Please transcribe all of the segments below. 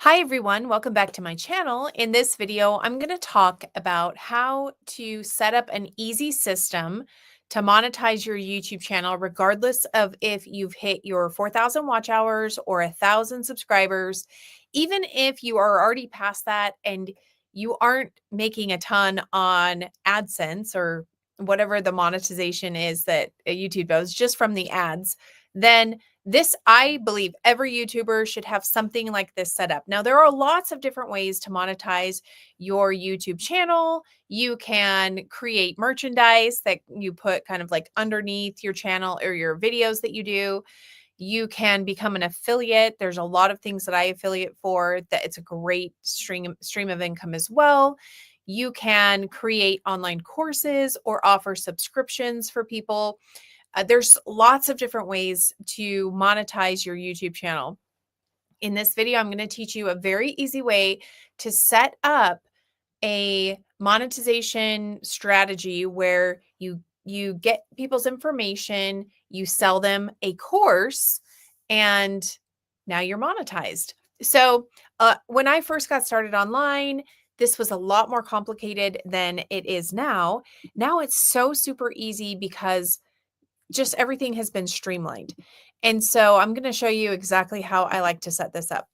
Hi everyone, welcome back to my channel. In this video, I'm going to talk about how to set up an easy system to monetize your YouTube channel, regardless of if you've hit your 4,000 watch hours or 1,000 subscribers. Even if you are already past that and you aren't making a ton on AdSense or whatever the monetization is that YouTube does just from the ads, then this, I believe every YouTuber should have something like this set up. Now, there are lots of different ways to monetize your YouTube channel. You can create merchandise that you put kind of like underneath your channel or your videos that you do. You can become an affiliate. There's a lot of things that I affiliate for that it's a great stream of income as well. You can create online courses or offer subscriptions for people. There's lots of different ways to monetize your YouTube channel. In this video, I'm going to teach you a very easy way to set up a monetization strategy where you get people's information, you sell them a course, and now you're monetized. So when I first got started online, this was a lot more complicated than it is now. Now it's so super easy because just everything has been streamlined. And so I'm going to show you exactly how I like to set this up.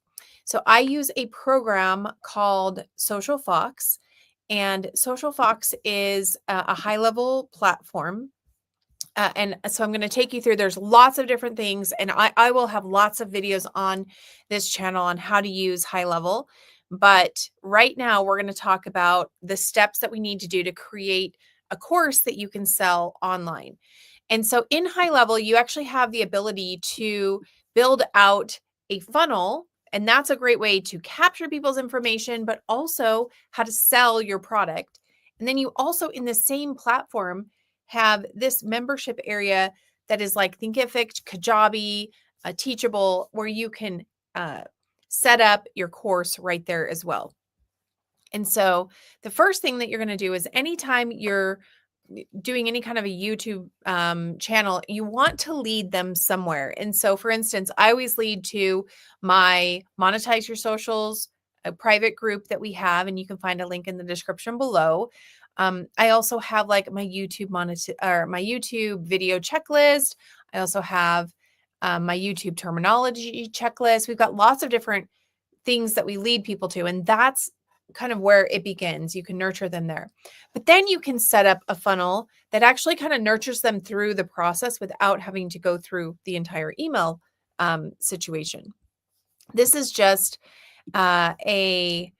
So I use a program called Social Fox, and Social Fox is a high-level platform. And so I'm going to take you through, there's lots of different things, and I will have lots of videos on this channel on how to use high level. But right now we're going to talk about the steps that we need to do to create a course that you can sell online. And so in high level, you actually have the ability to build out a funnel. And that's a great way to capture people's information, but also how to sell your product. And then you also, in the same platform, have this membership area that is like Thinkific, Kajabi, Teachable, where you can set up your course right there as well. And so the first thing that you're going to do is anytime you're doing any kind of a YouTube channel, you want to lead them somewhere. And so, for instance, I always lead to my Monetize Your Socials, a private group that we have, and you can find a link in the description below. I also have like my YouTube my YouTube video checklist. I also have my YouTube terminology checklist. We've got lots of different things that we lead people to, and that's kind of where it begins. You can nurture them there. But then you can set up a funnel that actually kind of nurtures them through the process without having to go through the entire email situation. This is just a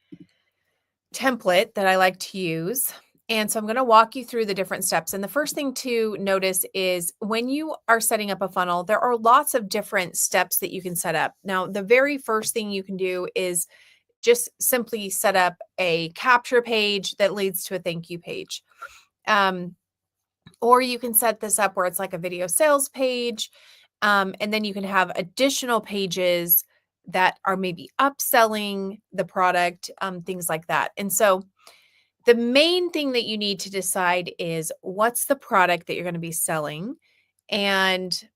template that I like to use. And so I'm going to walk you through the different steps. And the first thing to notice is when you are setting up a funnel, there are lots of different steps that you can set up. Now, the very first thing you can do is just simply set up a capture page that leads to a thank you page. Or you can set this up where it's like a video sales page. And then you can have additional pages that are maybe upselling the product, things like that. And so the main thing that you need to decide is what's the product that you're going to be selling and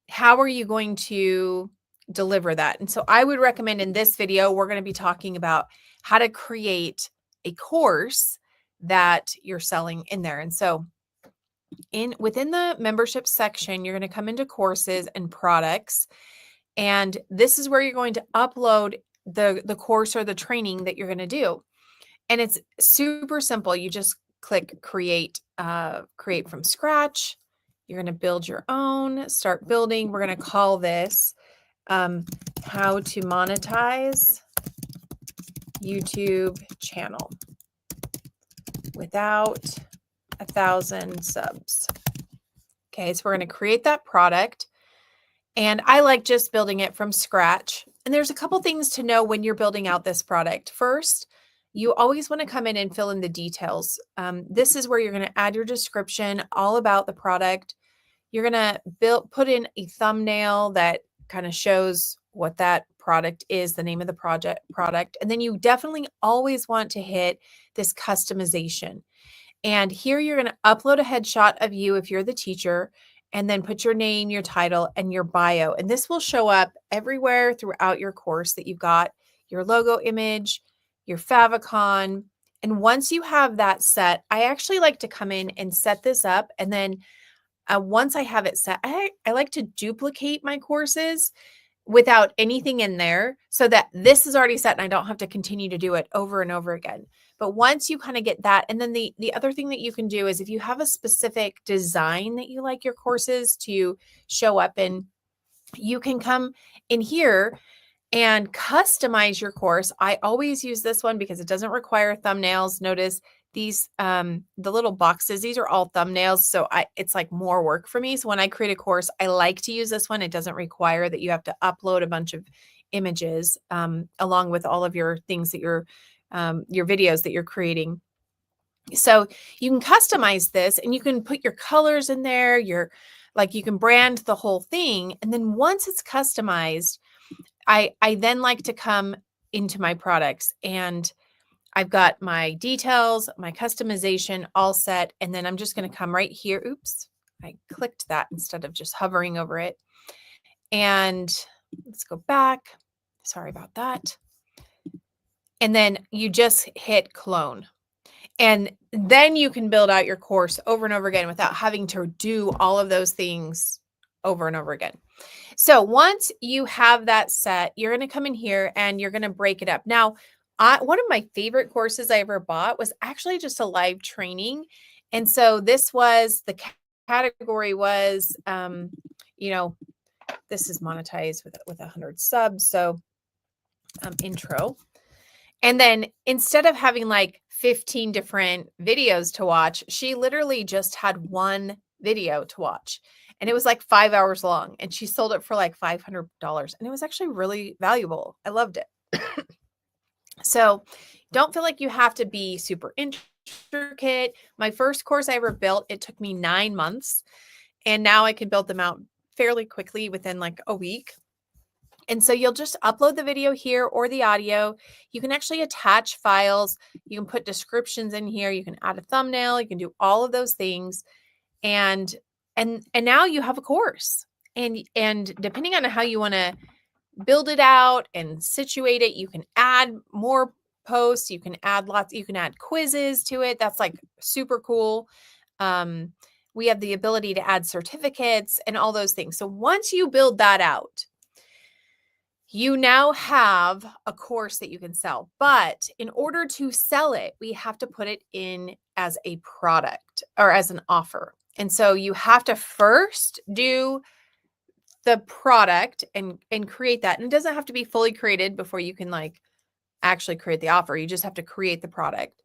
how are you going to deliver that? And so I would recommend in this video, we're going to be talking about how to create a course that you're selling in there. And so within the membership section, you're going to come into courses and products. And this is where you're going to upload the course or the training that you're going to do. And it's super simple. You just click create from scratch. You're going to build your own, start building. We're going to call this how to monetize YouTube channel without 1,000 subs. Okay, so we're going to create that product. And I like just building it from scratch. And there's a couple things to know when you're building out this product. First, you always want to come in and fill in the details. This is where you're going to add your description, all about the product. You're going to put in a thumbnail that kind of shows what that product is, the name of the product. And then you definitely always want to hit this customization. And here you're going to upload a headshot of you if you're the teacher, and then put your name, your title, and your bio. And this will show up everywhere throughout your course that you've got. your logo image, your favicon. And once you have that set, I actually like to come in and set this up. And then once I have it set, I like to duplicate my courses without anything in there so that this is already set and I don't have to continue to do it over and over again. But once you kind of get that, and then the other thing that you can do is if you have a specific design that you like your courses to show up in, you can come in here and customize your course. I always use this one because it doesn't require thumbnails. Notice these, the little boxes, these are all thumbnails. So it's like more work for me. So when I create a course, I like to use this one. It doesn't require that you have to upload a bunch of images, along with all of your things that your videos that you're creating. So you can customize this and you can put your colors in there. You can brand the whole thing. And then once it's customized, I then like to come into my products and I've got my details, my customization all set. And then I'm just going to come right here. Oops, I clicked that instead of just hovering over it. And let's go back. Sorry about that. And then you just hit clone. And then you can build out your course over and over again without having to do all of those things over and over again. So once you have that set, you're going to come in here and you're going to break it up. Now, one of my favorite courses I ever bought was actually just a live training. And so this was, the category was, this is monetized with 100 subs. So intro. And then instead of having like 15 different videos to watch, she literally just had one video to watch. And it was like 5 hours long. And she sold it for like $500. And it was actually really valuable. I loved it. So don't feel like you have to be super intricate. My first course I ever built, it took me 9 months. And now I can build them out fairly quickly within like a week. And so you'll just upload the video here or the audio. You can actually attach files. You can put descriptions in here. You can add a thumbnail. You can do all of those things. And now you have a course. And depending on how you want to build it out and situate it, you can add more posts. You can add quizzes to it. That's like super cool. We have the ability to add certificates and all those things. So once you build that out, you now have a course that you can sell. But in order to sell it, we have to put it in as a product or as an offer. And so you have to first do the product and create that. And it doesn't have to be fully created before you can like actually create the offer. You just have to create the product.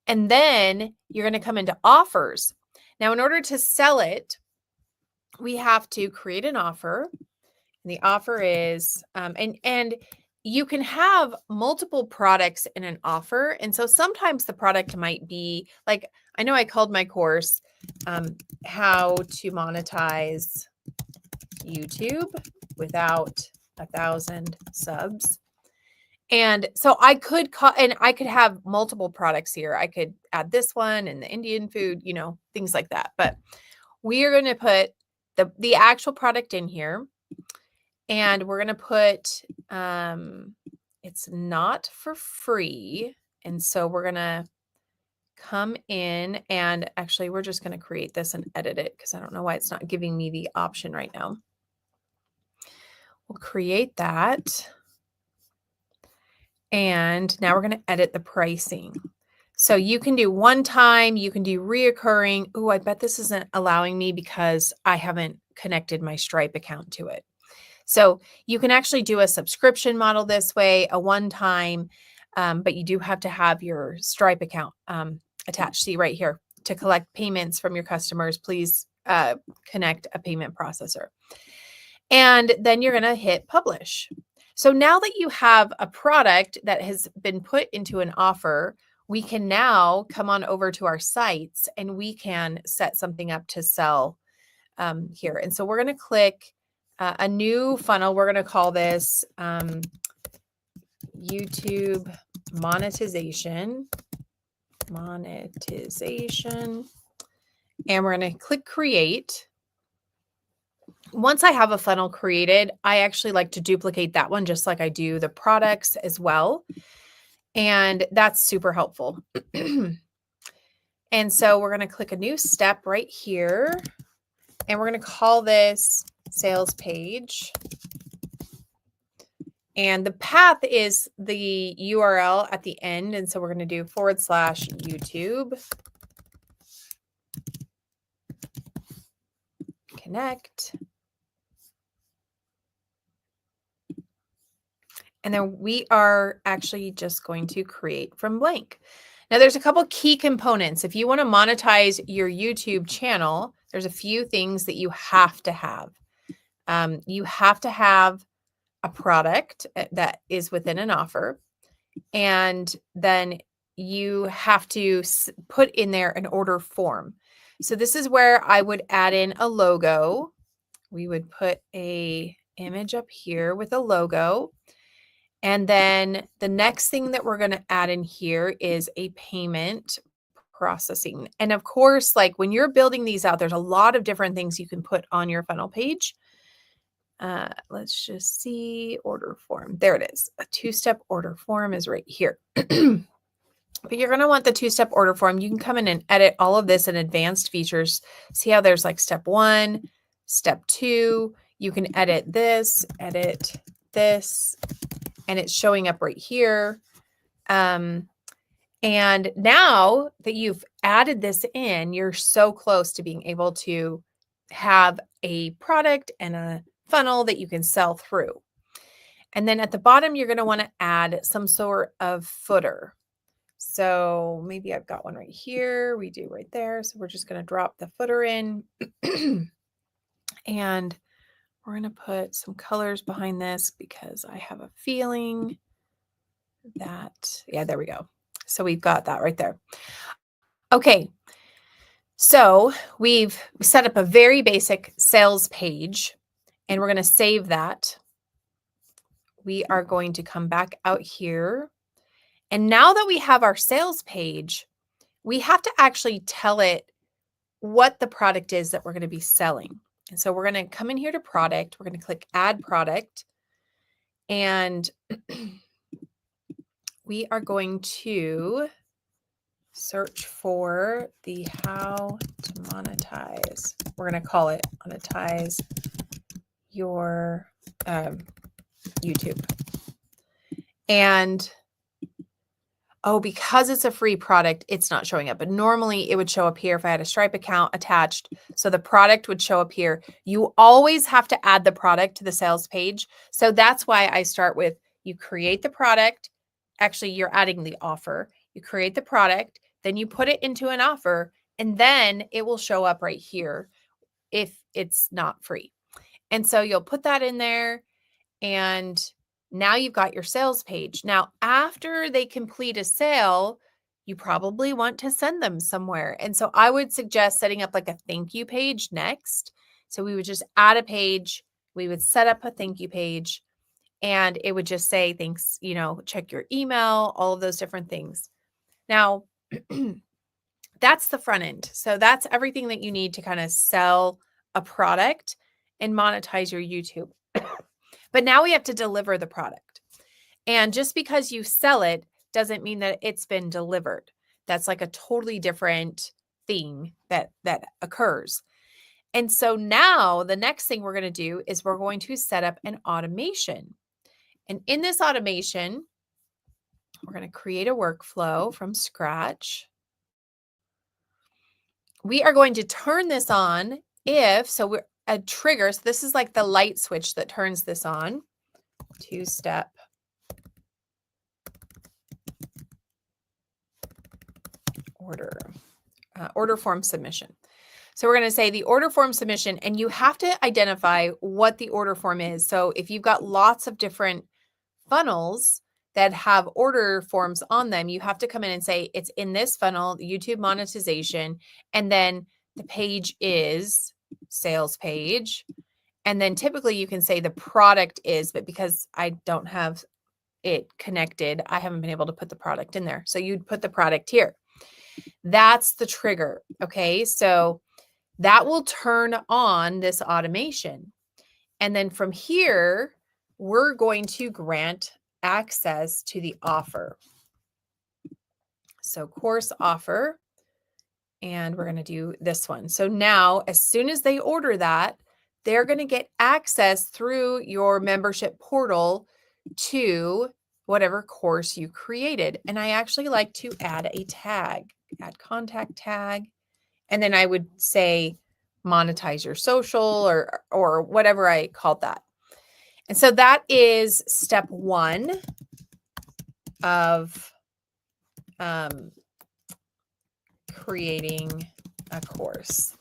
And then you're going to come into offers. Now, in order to sell it, we have to create an offer. And the offer is, and you can have multiple products in an offer. And so sometimes the product might be like, I know I called my course, how to monetize YouTube without 1,000 subs. And so I could have multiple products here. I could add this one and the Indian food, things like that. But we are going to put the actual product in here. And we're going to put, it's not for free. And so we're going to come in and actually, we're just going to create this and edit it because I don't know why it's not giving me the option right now. We'll create that. And now we're going to edit the pricing. So you can do one time, you can do reoccurring. Oh, I bet this isn't allowing me because I haven't connected my Stripe account to it. So you can actually do a subscription model this way, a one-time, but you do have to have your Stripe account attached. See right here, to collect payments from your customers, please connect a payment processor. And then you're going to hit publish. So now that you have a product that has been put into an offer, we can now come on over to our sites and we can set something up to sell here. And so we're going to click a new funnel. We're going to call this YouTube monetization. And we're going to click create. Once I have a funnel created, I actually like to duplicate that one just like I do the products as well. And that's super helpful. And so we're going to click a new step right here, and we're going to call this sales page. And the path is the URL at the end. And so we're going to do /YouTube connect. And then we are actually just going to create from blank. Now there's a couple key components. If you want to monetize your YouTube channel, there's a few things that you have to have. You have to have a product that is within an offer. And then you have to put in there an order form. So this is where I would add in a logo. We would put a image up here with a logo. And then the next thing that we're going to add in here is a payment processing. And of course, like when you're building these out, there's a lot of different things you can put on your funnel page. Let's just see order form. There it is. A 2-step order form is right here. But you're going to want the 2-step order form. You can come in and edit all of this in advanced features. See how there's like step 1, step 2. You can edit this, and it's showing up right here. And now that you've added this in, you're so close to being able to have a product and a funnel that you can sell through. And then at the bottom, you're going to want to add some sort of footer. So maybe I've got one right here. We do right there. So we're just going to drop the footer in. And we're going to put some colors behind this because I have a feeling that, yeah, there we go. So we've got that right there. Okay. So we've set up a very basic sales page, and we're going to save that. We are going to come back out here. And now that we have our sales page, we have to actually tell it what the product is that we're going to be selling. And so we're going to come in here to product. We're going to click add product. And we are going to search for the how to monetize. We're going to call it monetize your YouTube. And because it's a free product, it's not showing up. But normally it would show up here if I had a Stripe account attached. So the product would show up here. You always have to add the product to the sales page. So that's why I start with you create the product. Actually, you're adding the offer. You create the product, then you put it into an offer, and then it will show up right here if it's not free. And so you'll put that in there, and now you've got your sales page. Now, after they complete a sale, you probably want to send them somewhere. And so I would suggest setting up like a thank you page next. So we would just add a page. We would set up a thank you page, and it would just say, thanks, check your email, all of those different things. Now, that's the front end. So that's everything that you need to kind of sell a product and monetize your YouTube. But now we have to deliver the product. And just because you sell it doesn't mean that it's been delivered. That's like a totally different thing that occurs. And so now the next thing we're going to do is we're going to set up an automation. And in this automation, we're going to create a workflow from scratch. We are going to turn this on we're a trigger. So this is like the light switch that turns this on. 2-step order form submission. So we're going to say the order form submission, and you have to identify what the order form is. So if you've got lots of different funnels that have order forms on them, you have to come in and say it's in this funnel, YouTube monetization, and then the page is sales page. And then typically you can say the product is, but because I don't have it connected, I haven't been able to put the product in there. So you'd put the product here. That's the trigger. Okay. So That will turn on this automation. And then from here, we're going to grant access to the offer. So course offer, and we're going to do this one. So now, as soon as they order that, they're going to get access through your membership portal to whatever course you created. And I actually like to add a tag, add contact tag, and then I would say monetize your social or whatever I called that. And so that is step one of creating a course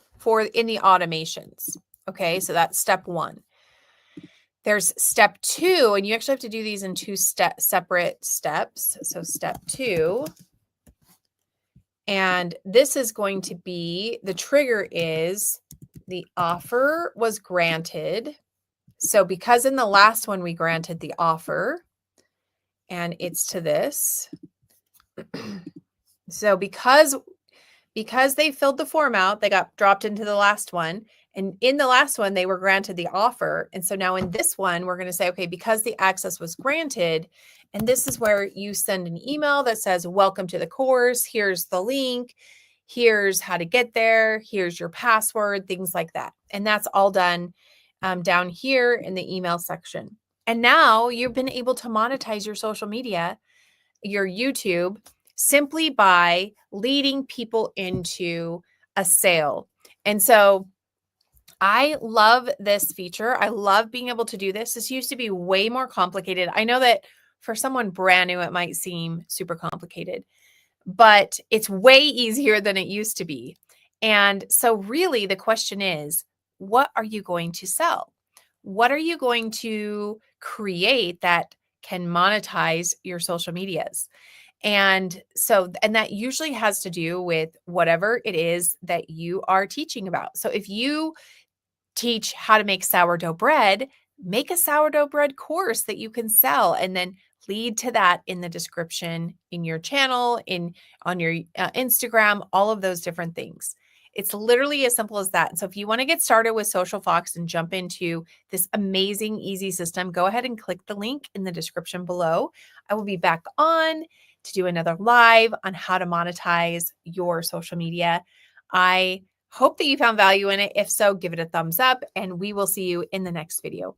in the automations. Okay, so that's step one. There's step two, and you actually have to do these in two separate steps. So step two, and this is going to be, the trigger is the offer was granted. So because in the last one we granted the offer, and it's to this. So because they filled the form out, they got dropped into the last one. And in the last one, they were granted the offer. And so now in this one, we're going to say, okay, because the access was granted, and this is where you send an email that says, welcome to the course. Here's the link. Here's how to get there. Here's your password, things like that. And that's all done down here in the email section. And now you've been able to monetize your social media, your YouTube, simply by leading people into a sale. And so I love this feature. I love being able to do this. This used to be way more complicated. I know that for someone brand new, it might seem super complicated, but it's way easier than it used to be. And so really the question is, what are you going to sell? What are you going to create that can monetize your social medias? And so, and that usually has to do with whatever it is that you are teaching about. So if you teach how to make sourdough bread, make a sourdough bread course that you can sell, and then lead to that in the description in your channel, on your Instagram, all of those different things. It's literally as simple as that. And so if you want to get started with Social Fox and jump into this amazing, easy system, go ahead and click the link in the description below. I will be back on to do another live on how to monetize your social media. I hope that you found value in it. If so, give it a thumbs up, and we will see you in the next video.